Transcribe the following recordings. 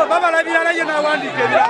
Baba la bila la yena wandi kebira.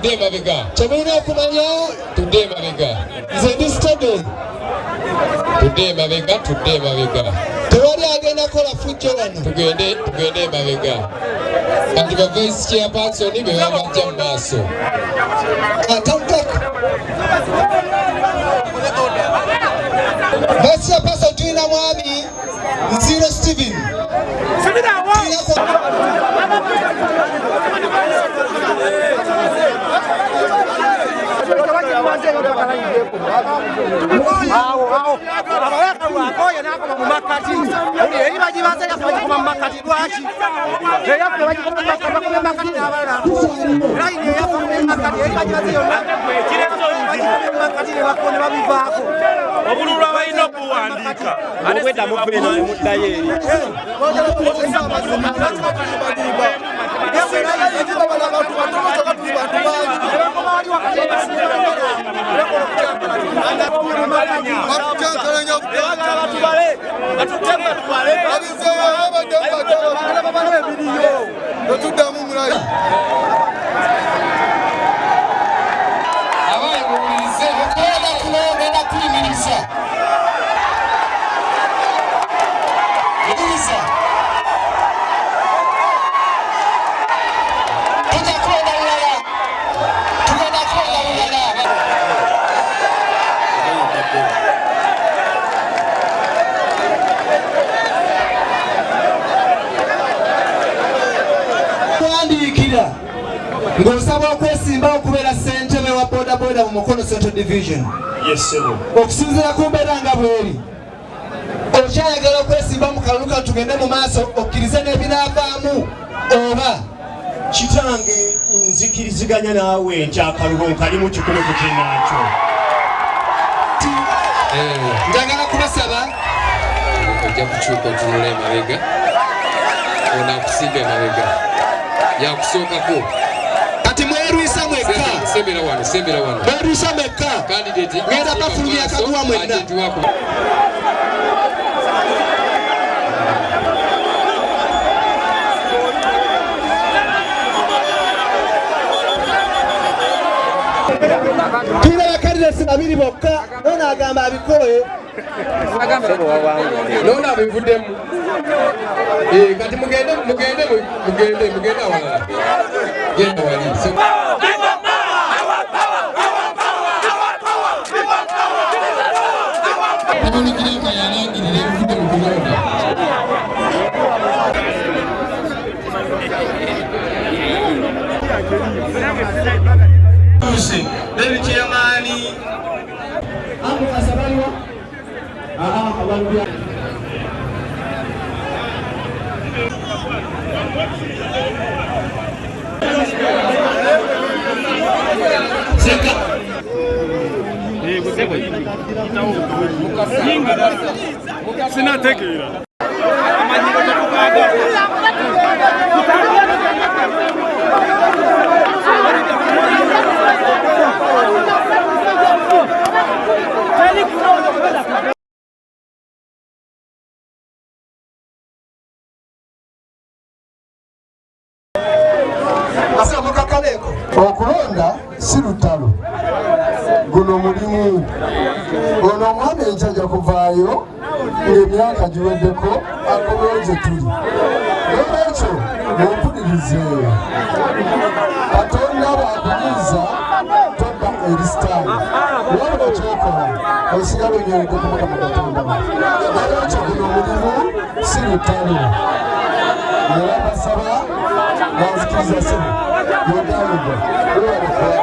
Today mabega. Chamina kumanya. Today mabega. Zendi study. Today mabega. Tewali agenda kola fujo wano. Tugende mabega. Kati ba vice chairperson be babajja maaso. Atantak. Vice chairperson tuina mwami Nziro Steven. Sabina wa. Ngosaba okwesimba okubeera ssentebe wa Wera mu Mukono Central Division. Yes sir. Okusinziira ku mbeera nga bweri okyayagala okwesimba mu kalulu kano tugende mu maaso okkirize n'ebinaavaamu oba kitange nzikiriziganya naawe nti akalulu nkalimu kikulu ku kinnaakyo. Njagala kubasaba ojja kukyuka otunula emabega ono akusimba emabega yakusookako kati mwerwisa mwekka sembera wano mwerwisa mwekka ngenda bafulumya akaguwa mwenna. Tulina bakaliresi babiri bokka ono agamba abikoye nono abivuddemu kati mugende awalala genda wali abalikireka yalangirira ebivudde mu kulonda David Chiamani Amu Kasabaliwa Abalubia Seka Sina tekira okulonda si lutalo guno mulimu ono omwami enjaja kuvaayo ng'emyaka giweddeko akomeoze tuli nolwekyo mumpulirize katonda bwakunyiiza todda eri sitaani waliwo kyokola osigala onyeredde ku mukama katonda nolwekyo guno mulimu si lutalo era basaba banzikiriza sebo yogamibwa wewalekuwa